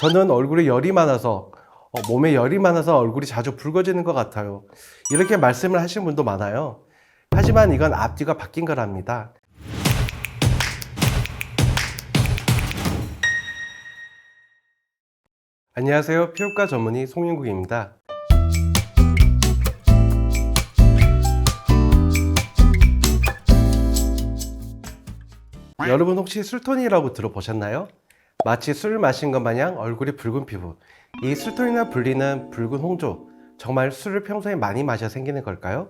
저는 얼굴에 열이 많아서 몸에 열이 많아서 얼굴이 자주 붉어지는 것 같아요. 이렇게 말씀을 하신 분도 많아요. 하지만 이건 앞뒤가 바뀐 거랍니다. 안녕하세요. 피부과 전문의 송윤국입니다. 여러분 혹시 술톤이라고 들어보셨나요? 마치 술을 마신 것 마냥 얼굴이 붉은 피부. 이 술톤이나 불리는 붉은 홍조, 정말 술을 평소에 많이 마셔 생기는 걸까요?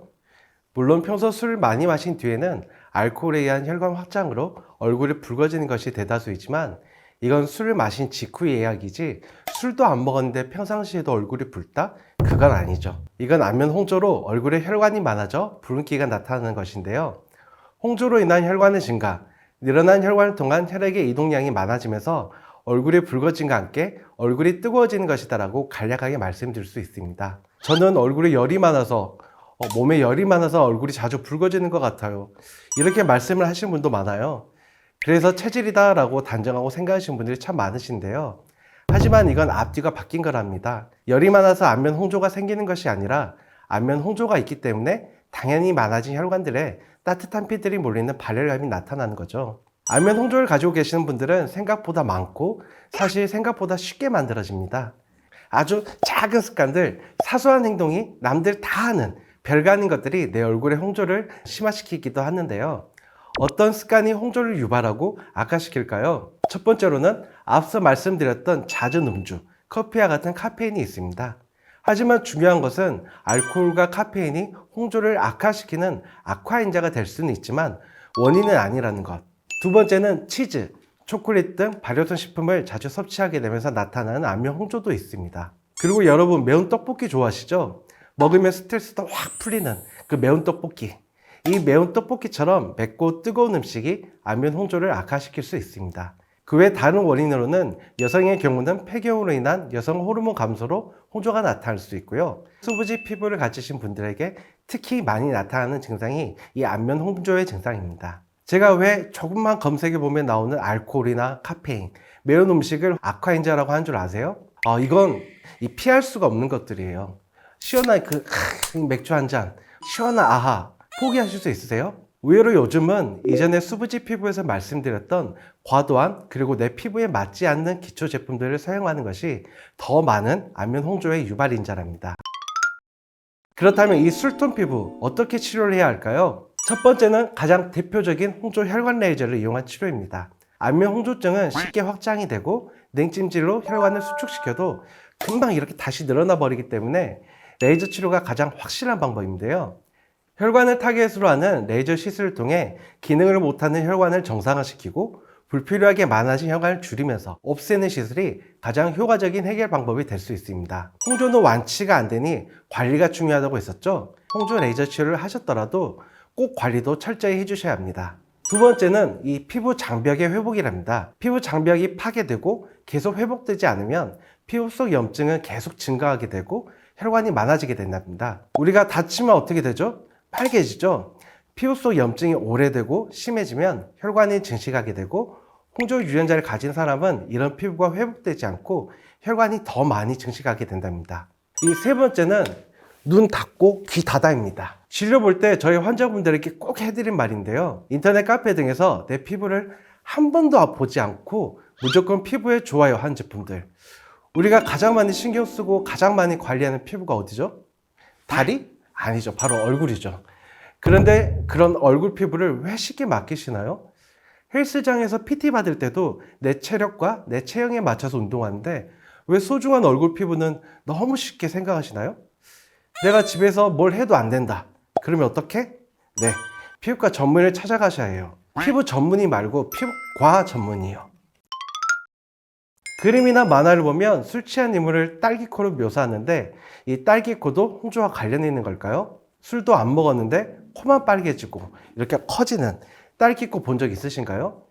물론 평소 술을 많이 마신 뒤에는 알코올에 의한 혈관 확장으로 얼굴이 붉어지는 것이 대다수이지만 이건 술을 마신 직후의 이야기지 술도 안 먹었는데 평상시에도 얼굴이 붉다? 그건 아니죠. 이건 안면 홍조로 얼굴에 혈관이 많아져 붉은기가 나타나는 것인데요. 홍조로 인한 혈관의 증가, 늘어난 혈관을 통한 혈액의 이동량이 많아지면서 얼굴이 붉어짐과 함께 얼굴이 뜨거워지는 것이다라고 간략하게 말씀드릴 수 있습니다. 저는 얼굴에 열이 많아서 몸에 열이 많아서 얼굴이 자주 붉어지는 것 같아요. 이렇게 말씀을 하시는 분도 많아요. 그래서 체질이다 라고 단정하고 생각하시는 분들이 참 많으신데요. 하지만 이건 앞뒤가 바뀐 거랍니다. 열이 많아서 안면 홍조가 생기는 것이 아니라 안면 홍조가 있기 때문에 당연히 많아진 혈관들에 따뜻한 피들이 몰리는 발열감이 나타나는 거죠. 안면 홍조를 가지고 계시는 분들은 생각보다 많고 사실 생각보다 쉽게 만들어집니다. 아주 작은 습관들, 사소한 행동이 남들 다 하는 별거 아닌 것들이 내 얼굴의 홍조를 심화시키기도 하는데요. 어떤 습관이 홍조를 유발하고 악화시킬까요? 첫 번째로는 앞서 말씀드렸던 잦은 음주, 커피와 같은 카페인이 있습니다. 하지만 중요한 것은 알코올과 카페인이 홍조를 악화시키는 악화인자가 될 수는 있지만 원인은 아니라는 것. 두 번째는 치즈, 초콜릿 등 발효성 식품을 자주 섭취하게 되면서 나타나는 안면 홍조도 있습니다. 그리고 여러분 매운 떡볶이 좋아하시죠? 먹으면 스트레스도 확 풀리는 그 매운 떡볶이. 이 매운 떡볶이처럼 맵고 뜨거운 음식이 안면 홍조를 악화시킬 수 있습니다. 그 외 다른 원인으로는 여성의 경우는 폐경으로 인한 여성 호르몬 감소로 홍조가 나타날 수 있고요. 수부지 피부를 가지신 분들에게 특히 많이 나타나는 증상이 이 안면 홍조의 증상입니다. 제가 왜 조금만 검색해 보면 나오는 알코올이나 카페인, 매운 음식을 악화인자라고 하는 줄 아세요? 이건 피할 수가 없는 것들이에요. 시원한 맥주 한 잔, 시원한 아하, 포기하실 수 있으세요? 의외로 요즘은 이전에 수부지 피부에서 말씀드렸던 과도한 그리고 내 피부에 맞지 않는 기초 제품들을 사용하는 것이 더 많은 안면 홍조의 유발인자랍니다. 그렇다면 이 술톤 피부 어떻게 치료를 해야 할까요? 첫 번째는 가장 대표적인 홍조 혈관 레이저를 이용한 치료입니다. 안면 홍조증은 쉽게 확장이 되고 냉찜질로 혈관을 수축시켜도 금방 이렇게 다시 늘어나 버리기 때문에 레이저 치료가 가장 확실한 방법인데요. 혈관을 타겟으로 하는 레이저 시술을 통해 기능을 못하는 혈관을 정상화시키고 불필요하게 많아진 혈관을 줄이면서 없애는 시술이 가장 효과적인 해결 방법이 될 수 있습니다. 홍조는 완치가 안 되니 관리가 중요하다고 했었죠. 홍조 레이저 치료를 하셨더라도 꼭 관리도 철저히 해주셔야 합니다. 두 번째는 이 피부 장벽의 회복이랍니다. 피부 장벽이 파괴되고 계속 회복되지 않으면 피부 속 염증은 계속 증가하게 되고 혈관이 많아지게 된답니다. 우리가 다치면 어떻게 되죠? 빨개지죠. 피부 속 염증이 오래되고 심해지면 혈관이 증식하게 되고 홍조 유전자를 가진 사람은 이런 피부가 회복되지 않고 혈관이 더 많이 증식하게 된답니다. 이 세 번째는 눈 닫고 귀 닫아입니다. 진료 볼 때 저희 환자분들에게 꼭 해드린 말인데요. 인터넷 카페 등에서 내 피부를 한 번도 보지 않고 무조건 피부에 좋아요 한 제품들. 우리가 가장 많이 신경 쓰고 가장 많이 관리하는 피부가 어디죠? 다리? 아니죠. 바로 얼굴이죠. 그런데 그런 얼굴 피부를 왜 쉽게 맡기시나요? 헬스장에서 PT 받을 때도 내 체력과 내 체형에 맞춰서 운동하는데 왜 소중한 얼굴 피부는 너무 쉽게 생각하시나요? 내가 집에서 뭘 해도 안 된다. 그러면 어떻게? 네, 피부과 전문의를 찾아가셔야 해요. 피부 전문의 말고 피부과 전문의요. 그림이나 만화를 보면 술 취한 인물을 딸기코로 묘사하는데 이 딸기코도 홍조와 관련이 있는 걸까요? 술도 안 먹었는데 코만 빨개지고 이렇게 커지는 딸기코 본 적 있으신가요?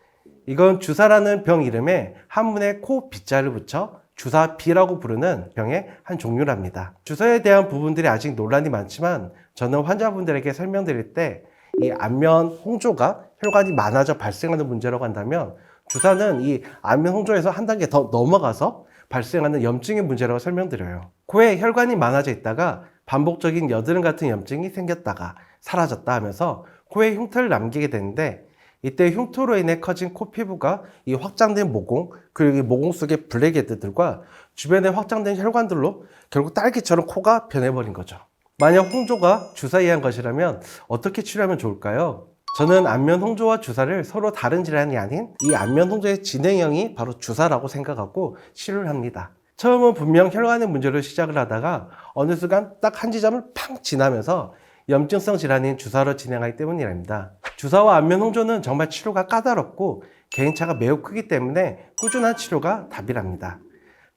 이건 주사라는 병 이름에 한문에 코 B자를 붙여 주사비라고 부르는 병의 한 종류랍니다. 주사에 대한 부분들이 아직 논란이 많지만 저는 환자분들에게 설명드릴 때 이 안면 홍조가 혈관이 많아져 발생하는 문제라고 한다면 주사는 이 안면 홍조에서 한 단계 더 넘어가서 발생하는 염증의 문제라고 설명드려요. 코에 혈관이 많아져 있다가 반복적인 여드름 같은 염증이 생겼다가 사라졌다 하면서 코에 흉터를 남기게 되는데, 이때 흉터로 인해 커진 코 피부가 이 확장된 모공, 그리고 이 모공 속의 블랙헤드들과 주변에 확장된 혈관들로 결국 딸기처럼 코가 변해버린 거죠. 만약 홍조가 주사에 의한 것이라면 어떻게 치료하면 좋을까요? 저는 안면 홍조와 주사를 서로 다른 질환이 아닌 이 안면 홍조의 진행형이 바로 주사라고 생각하고 치료를 합니다. 처음은 분명 혈관의 문제로 시작을 하다가 어느 순간 딱 한 지점을 팡 지나면서 염증성 질환인 주사로 진행하기 때문이랍니다. 주사와 안면 홍조는 정말 치료가 까다롭고 개인차가 매우 크기 때문에 꾸준한 치료가 답이랍니다.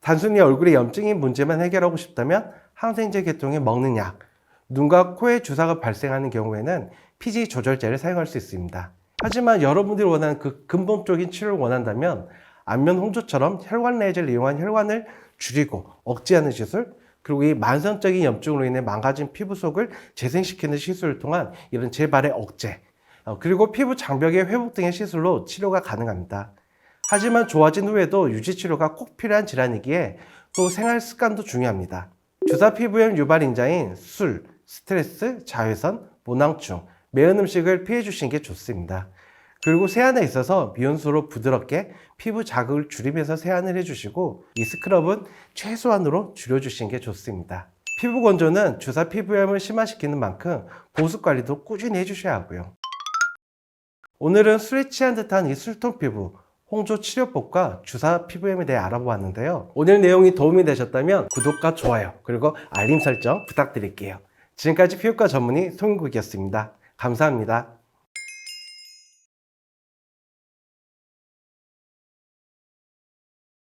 단순히 얼굴에 염증인 문제만 해결하고 싶다면 항생제 계통의 먹는 약, 눈과 코에 주사가 발생하는 경우에는 피지 조절제를 사용할 수 있습니다. 하지만 여러분들이 원하는 그 근본적인 치료를 원한다면 안면 홍조처럼 혈관 레이저를 이용한 혈관을 줄이고 억제하는 시술, 그리고 이 만성적인 염증으로 인해 망가진 피부 속을 재생시키는 시술을 통한 이런 재발의 억제, 그리고 피부 장벽의 회복 등의 시술로 치료가 가능합니다. 하지만 좋아진 후에도 유지치료가 꼭 필요한 질환이기에 또 생활 습관도 중요합니다. 주사 피부염 유발 인자인 술, 스트레스, 자외선, 모낭충, 매운 음식을 피해 주시는 게 좋습니다. 그리고 세안에 있어서 미온수로 부드럽게 피부 자극을 줄이면서 세안을 해주시고, 이 스크럽은 최소한으로 줄여주시는 게 좋습니다. 피부 건조는 주사 피부염을 심화시키는 만큼 보습 관리도 꾸준히 해주셔야 하고요. 오늘은 술에 취한 듯한 이 술통 피부, 홍조 치료법과 주사 피부염에 대해 알아보았는데요. 오늘 내용이 도움이 되셨다면 구독과 좋아요, 그리고 알림 설정 부탁드릴게요. 지금까지 피부과 전문의 송인국이었습니다. 감사합니다.